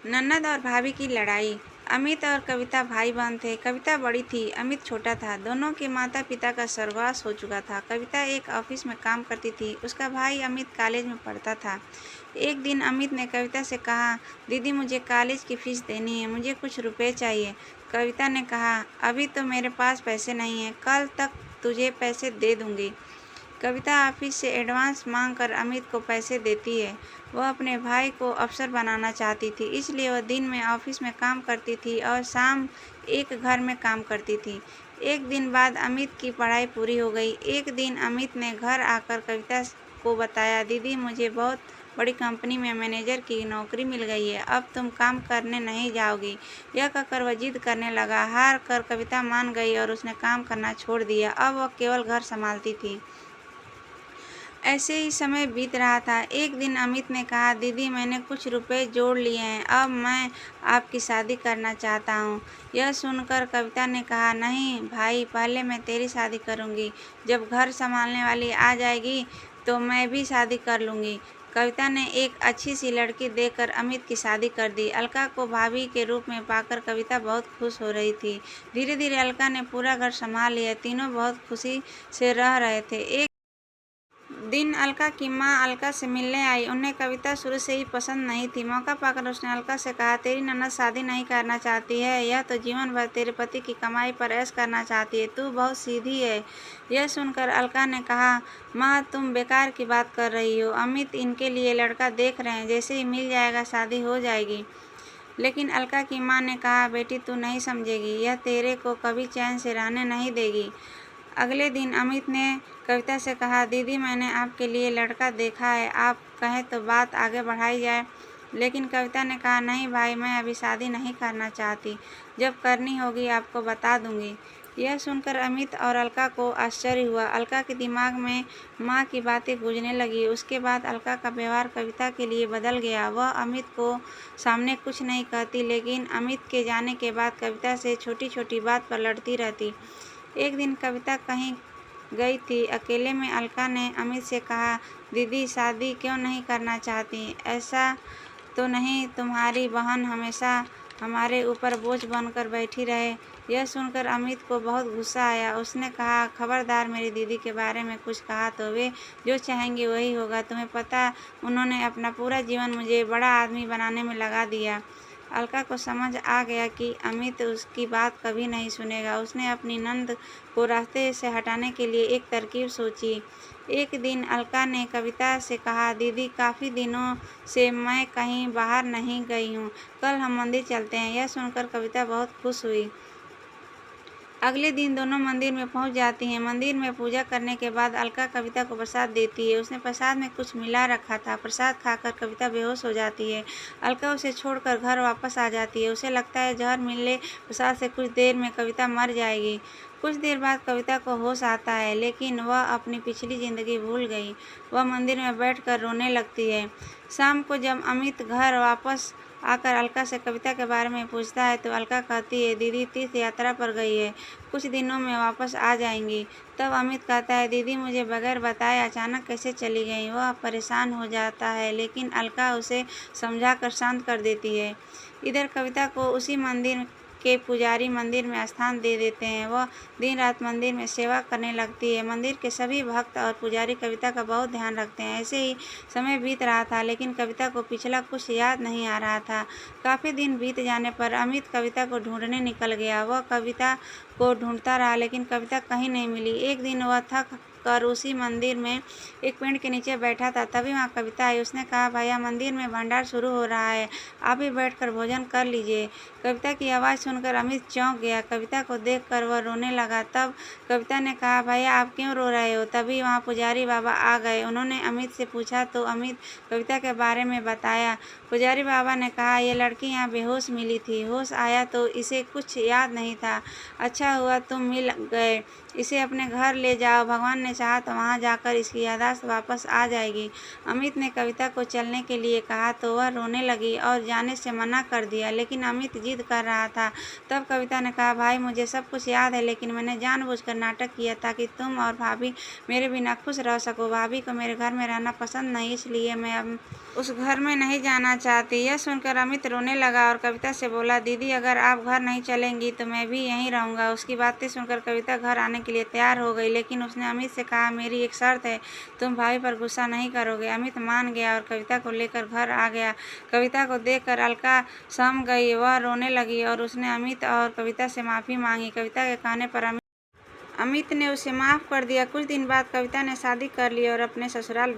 नन्नद और भाभी की लड़ाई। अमित और कविता भाई बहन थे। कविता बड़ी थी, अमित छोटा था। दोनों के माता पिता का स्वर्गवास हो चुका था। कविता एक ऑफिस में काम करती थी, उसका भाई अमित कॉलेज में पढ़ता था। एक दिन अमित ने कविता से कहा, दीदी मुझे कॉलेज की फीस देनी है, मुझे कुछ रुपए चाहिए। कविता ने कहा, अभी तो मेरे पास पैसे नहीं हैं, कल तक तुझे पैसे दे दूंगी। कविता ऑफिस से एडवांस मांगकर अमित को पैसे देती है। वह अपने भाई को अफसर बनाना चाहती थी, इसलिए वह दिन में ऑफिस में काम करती थी और शाम एक घर में काम करती थी। एक दिन बाद अमित की पढ़ाई पूरी हो गई। एक दिन अमित ने घर आकर कविता को बताया, दीदी मुझे बहुत बड़ी कंपनी में मैनेजर की नौकरी मिल गई है, अब तुम काम करने नहीं जाओगी। यह कहकर वह जिद करने लगा। हार कर कविता मान गई और उसने काम करना छोड़ दिया। अब वह केवल घर संभालती थी। ऐसे ही समय बीत रहा था। एक दिन अमित ने कहा, दीदी मैंने कुछ रुपए जोड़ लिए हैं, अब मैं आपकी शादी करना चाहता हूँ। यह सुनकर कविता ने कहा, नहीं भाई, पहले मैं तेरी शादी करूँगी, जब घर संभालने वाली आ जाएगी तो मैं भी शादी कर लूँगी। कविता ने एक अच्छी सी लड़की देखकर अमित की शादी कर दी। अलका को भाभी के रूप में पाकर कविता बहुत खुश हो रही थी। धीरे धीरे अलका ने पूरा घर संभाल लिया। तीनों बहुत खुशी से रह रहे थे। एक दिन अलका की माँ अलका से मिलने आई। उन्हें कविता शुरू से ही पसंद नहीं थी। मौका पाकर उसने अलका से कहा, तेरी ननद शादी नहीं करना चाहती है, यह तो जीवन भर तेरे पति की कमाई पर ऐश करना चाहती है, तू बहुत सीधी है। यह सुनकर अलका ने कहा, माँ तुम बेकार की बात कर रही हो, अमित इनके लिए लड़का देख रहे हैं, जैसे ही मिल जाएगा शादी हो जाएगी। लेकिन अलका की माँ ने कहा, बेटी तू नहीं समझेगी, यह तेरे को कभी चैन से रहने नहीं देगी। अगले दिन अमित ने कविता से कहा, दीदी मैंने आपके लिए लड़का देखा है, आप कहें तो बात आगे बढ़ाई जाए। लेकिन कविता ने कहा, नहीं भाई, मैं अभी शादी नहीं करना चाहती, जब करनी होगी आपको बता दूंगी। यह सुनकर अमित और अलका को आश्चर्य हुआ। अलका के दिमाग में माँ की बातें गूंजने लगी। उसके बाद अलका का व्यवहार कविता के लिए बदल गया। वह अमित को सामने कुछ नहीं कहती, लेकिन अमित के जाने के बाद कविता से छोटी छोटी बात पर लड़ती रहती। एक दिन कविता कहीं गई थी। अकेले में अलका ने अमित से कहा, दीदी शादी क्यों नहीं करना चाहती? ऐसा तो नहीं तुम्हारी बहन हमेशा हमारे ऊपर बोझ बनकर बैठी रहे? यह सुनकर अमित को बहुत गुस्सा आया। उसने कहा, खबरदार मेरी दीदी के बारे में कुछ कहा तो वे जो चाहेंगे वही होगा। तुम्हें पता, उन्होंने अपना पूरा जीवन मुझे बड़ा आदमी बनाने में लगा दिया। अलका को समझ आ गया कि अमित उसकी बात कभी नहीं सुनेगा। उसने अपनी नंद को रास्ते से हटाने के लिए एक तरकीब सोची। एक दिन अलका ने कविता से कहा, दीदी काफ़ी दिनों से मैं कहीं बाहर नहीं गई हूँ, कल हम मंदिर चलते हैं। यह सुनकर कविता बहुत खुश हुई। अगले दिन दोनों मंदिर में पहुंच जाती हैं। मंदिर में पूजा करने के बाद अलका कविता को प्रसाद देती है। उसने प्रसाद में कुछ मिला रखा था। प्रसाद खाकर कविता बेहोश हो जाती है। अलका उसे छोड़कर घर वापस आ जाती है। उसे लगता है जहर मिले प्रसाद से कुछ देर में कविता मर जाएगी। कुछ देर बाद कविता को होश आता है, लेकिन वह अपनी पिछली जिंदगी भूल गई। वह मंदिर में बैठकर रोने लगती है। शाम को जब अमित घर वापस आकर अलका से कविता के बारे में पूछता है तो अलका कहती है, दीदी तीर्थ यात्रा पर गई है, कुछ दिनों में वापस आ जाएंगी। तब अमित कहता है, दीदी मुझे बगैर बताए अचानक कैसे चली गई? वह परेशान हो जाता है, लेकिन अलका उसे समझाकर शांत कर देती है। इधर कविता को उसी मंदिर के पुजारी मंदिर में स्थान दे देते हैं। वह दिन रात मंदिर में सेवा करने लगती है। मंदिर के सभी भक्त और पुजारी कविता का बहुत ध्यान रखते हैं। ऐसे ही समय बीत रहा था, लेकिन कविता को पिछला कुछ याद नहीं आ रहा था। काफ़ी दिन बीत जाने पर अमित कविता को ढूंढने निकल गया। वह कविता को ढूंढता रहा, लेकिन कविता कहीं नहीं मिली। एक दिन वह थक कर उसी मंदिर में एक पेड़ के नीचे बैठा था, तभी वहाँ कविता आई। उसने कहा, भैया मंदिर में भंडार शुरू हो रहा है, आप भी बैठकर भोजन कर लीजिए। कविता की आवाज़ सुनकर अमित चौंक गया। कविता को देखकर वह रोने लगा। तब कविता ने कहा, भैया आप क्यों रो रहे हो? तभी वहाँ पुजारी बाबा आ गए। उन्होंने अमित से पूछा तो अमित कविता के बारे में बताया। पुजारी बाबा ने कहा, ये लड़की यहाँ बेहोश मिली थी, होश आया तो इसे कुछ याद नहीं था, अच्छा हुआ तुम मिल गए, इसे अपने घर ले जाओ, भगवान ने चाहा तो वहाँ जाकर इसकी याददाश्त वापस आ जाएगी। अमित ने कविता को चलने के लिए कहा तो वह रोने लगी और जाने से मना कर दिया, लेकिन अमित जिद कर रहा था। तब कविता ने कहा, भाई मुझे सब कुछ याद है, लेकिन मैंने जानबूझकर नाटक किया ताकि तुम और भाभी मेरे बिना खुश रह सको। भाभी को मेरे घर में रहना पसंद नहीं, इसलिए मैं अब उस घर में नहीं जाना चाहती। यह सुनकर अमित रोने लगा और कविता से बोला, दीदी अगर आप घर नहीं चलेंगी तो मैं भी यहीं रहूँगा। उसकी बातें सुनकर कविता घर आने के लिए तैयार हो गई, लेकिन उसने अमित से कहा, मेरी एक शर्त है, तुम भाई पर गुस्सा नहीं करोगे। अमित मान गया और कविता को लेकर घर आ गया। कविता को देखकर अलका सम गई, वह रोने लगी और उसने अमित और कविता से माफ़ी मांगी। कविता के कहने पर अमित ने उसे माफ़ कर दिया। कुछ दिन बाद कविता ने शादी कर ली और अपने ससुराल